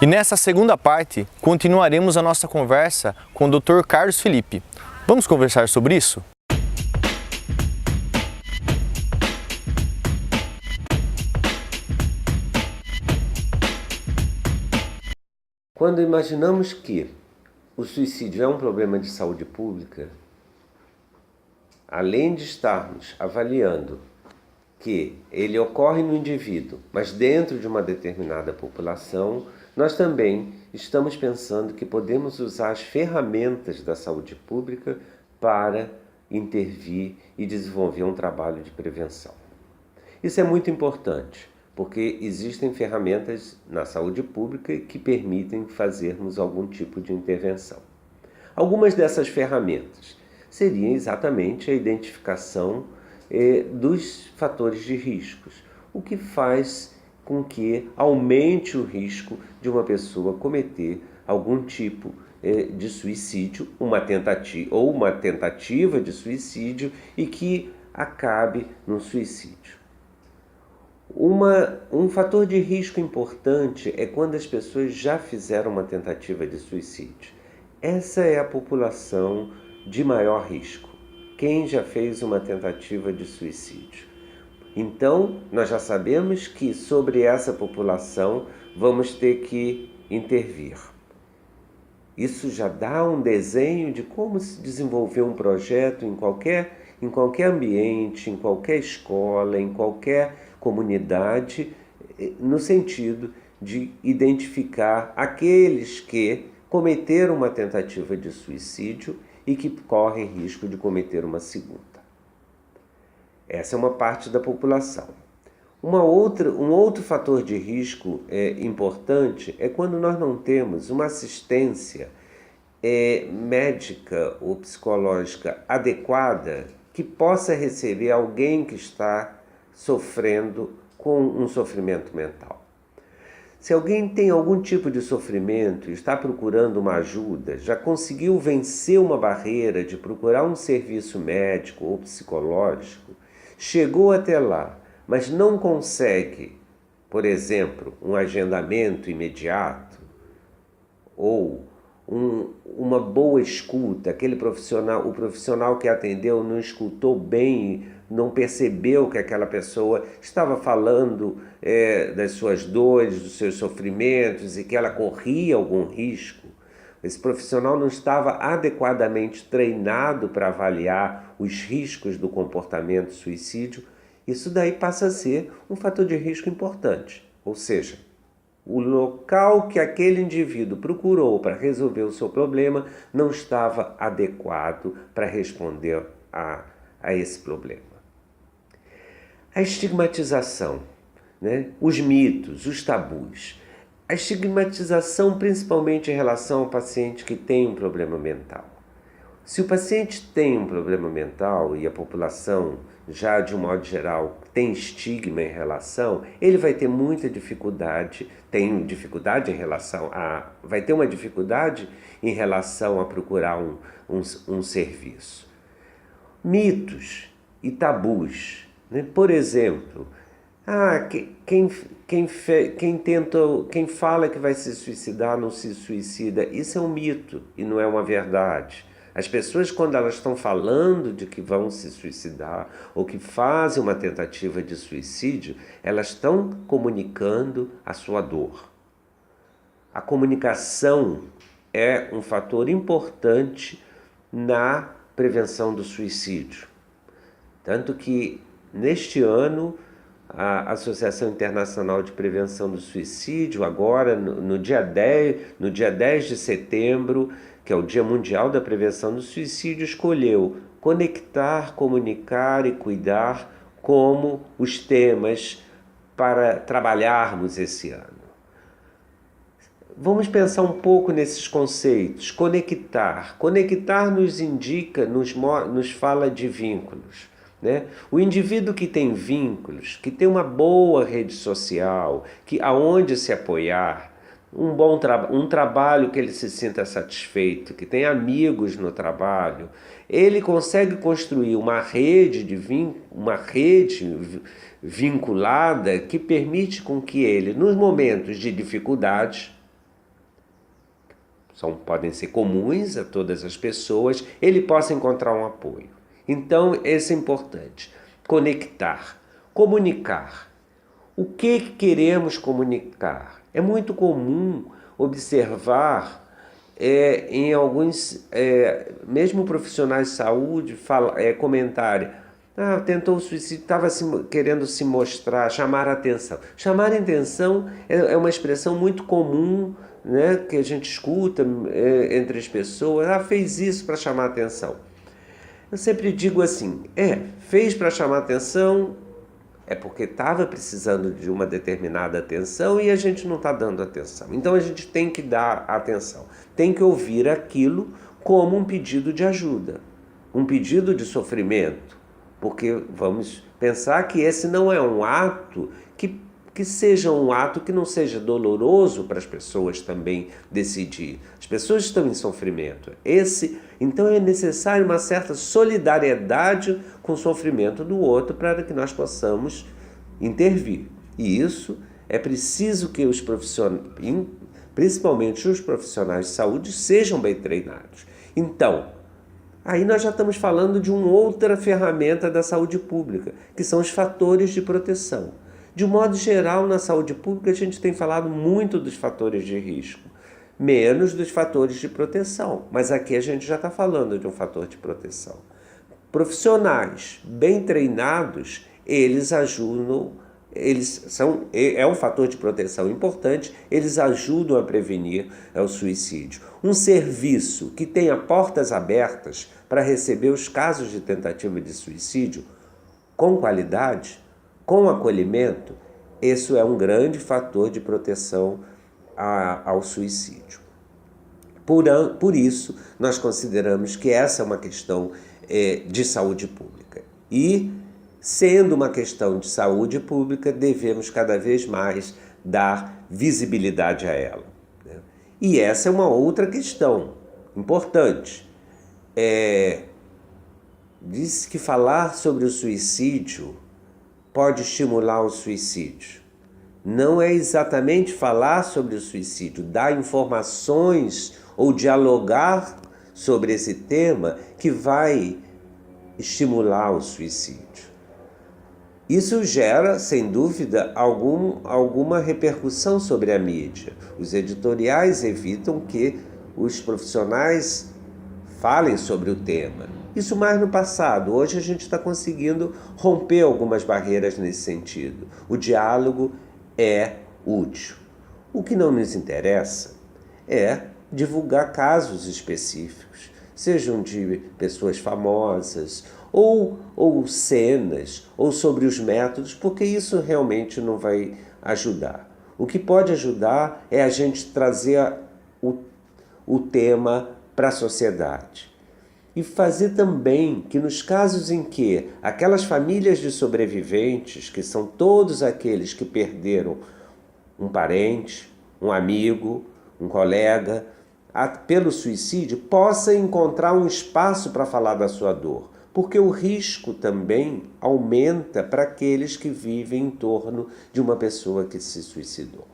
E nessa segunda parte, continuaremos a nossa conversa com o Dr. Carlos Felipe. Vamos conversar sobre isso? Quando imaginamos que o suicídio é um problema de saúde pública, além de estarmos avaliando que ele ocorre no indivíduo, mas dentro de uma determinada população, nós também estamos pensando que podemos usar as ferramentas da saúde pública para intervir e desenvolver um trabalho de prevenção. Isso é muito importante, porque existem ferramentas na saúde pública que permitem fazermos algum tipo de intervenção. Algumas dessas ferramentas seriam exatamente a identificação dos fatores de riscos, o que faz com que aumente o risco de uma pessoa cometer algum tipo de suicídio, uma tentativa de suicídio e que acabe no suicídio. Um fator de risco importante é quando as pessoas já fizeram uma tentativa de suicídio. Essa é a população de maior risco. Quem já fez uma tentativa de suicídio. Então, nós já sabemos que sobre essa população vamos ter que intervir. Isso já dá um desenho de como se desenvolver um projeto em qualquer ambiente, em qualquer escola, em qualquer comunidade, no sentido de identificar aqueles que cometeram uma tentativa de suicídio e que correm risco de cometer uma segunda. Essa é uma parte da população. Um outro fator de risco importante é quando nós não temos uma assistência médica ou psicológica adequada que possa receber alguém que está sofrendo com um sofrimento mental. Se alguém tem algum tipo de sofrimento e está procurando uma ajuda, já conseguiu vencer uma barreira de procurar um serviço médico ou psicológico, chegou até lá, mas não consegue, por exemplo, um agendamento imediato ou uma boa escuta, o profissional que atendeu não escutou bem, não percebeu que aquela pessoa estava falando das suas dores, dos seus sofrimentos e que ela corria algum risco. Esse profissional não estava adequadamente treinado para avaliar os riscos do comportamento suicídio. Isso daí passa a ser um fator de risco importante, ou seja, o local que aquele indivíduo procurou para resolver o seu problema não estava adequado para responder a esse problema. A estigmatização, né? Os mitos, os tabus. A estigmatização principalmente em relação ao paciente que tem um problema mental. Se o paciente tem um problema mental e a população, já de um modo geral, tem estigma em relação, ele vai ter muita dificuldade, vai ter uma dificuldade em relação a procurar um serviço. Mitos e tabus, né? Por exemplo, quem fala que vai se suicidar não se suicida. Isso é um mito e não é uma verdade. As pessoas, quando elas estão falando de que vão se suicidar ou que fazem uma tentativa de suicídio, elas estão comunicando a sua dor. A comunicação é um fator importante na prevenção do suicídio. Tanto que, neste ano, a Associação Internacional de Prevenção do Suicídio, agora no dia 10 de setembro, que é o Dia Mundial da Prevenção do Suicídio, escolheu conectar, comunicar e cuidar como os temas para trabalharmos esse ano. Vamos pensar um pouco nesses conceitos. Conectar nos indica, nos fala de vínculos. Né? O indivíduo que tem vínculos, que tem uma boa rede social, aonde se apoiar, um trabalho que ele se sinta satisfeito, que tem amigos no trabalho, ele consegue construir uma rede vinculada que permite com que ele, nos momentos de dificuldade, podem ser comuns a todas as pessoas, ele possa encontrar um apoio. Então, isso é importante. Conectar, comunicar. O que queremos comunicar? É muito comum observar em alguns, mesmo profissionais de saúde, comentarem: tentou o suicídio, estava querendo se mostrar, chamar a atenção. Chamar a atenção é uma expressão muito comum, né, que a gente escuta entre as pessoas. Fez isso para chamar a atenção. Eu sempre digo assim, fez para chamar a atenção, é porque estava precisando de uma determinada atenção e a gente não está dando atenção. Então a gente tem que dar atenção, tem que ouvir aquilo como um pedido de ajuda, um pedido de sofrimento, porque vamos pensar que esse não é um ato que seja um ato que não seja doloroso para as pessoas também decidir. As pessoas estão em sofrimento. Então é necessário uma certa solidariedade com o sofrimento do outro para que nós possamos intervir. E isso é preciso que os profissionais, principalmente os profissionais de saúde, sejam bem treinados. Então, aí nós já estamos falando de uma outra ferramenta da saúde pública, que são os fatores de proteção. De um modo geral, na saúde pública, a gente tem falado muito dos fatores de risco, menos dos fatores de proteção. Mas aqui a gente já está falando de um fator de proteção. Profissionais bem treinados, eles ajudam, é um fator de proteção importante, eles ajudam a prevenir o suicídio. Um serviço que tenha portas abertas para receber os casos de tentativa de suicídio com qualidade, com acolhimento, isso é um grande fator de proteção ao suicídio. Por isso, nós consideramos que essa é uma questão de saúde pública. E, sendo uma questão de saúde pública, devemos cada vez mais dar visibilidade a ela. E essa é uma outra questão importante. Diz que falar sobre o suicídio pode estimular o suicídio. Não é exatamente falar sobre o suicídio, dar informações ou dialogar sobre esse tema que vai estimular o suicídio. Isso gera, sem dúvida, alguma repercussão sobre a mídia. Os editoriais evitam que os profissionais falem sobre o tema. Isso mais no passado. Hoje a gente está conseguindo romper algumas barreiras nesse sentido. O diálogo é útil. O que não nos interessa é divulgar casos específicos, sejam de pessoas famosas ou cenas, ou sobre os métodos, porque isso realmente não vai ajudar. O que pode ajudar é a gente trazer o tema para a sociedade. E fazer também que nos casos em que aquelas famílias de sobreviventes, que são todos aqueles que perderam um parente, um amigo, um colega, pelo suicídio, possa encontrar um espaço para falar da sua dor. Porque o risco também aumenta para aqueles que vivem em torno de uma pessoa que se suicidou.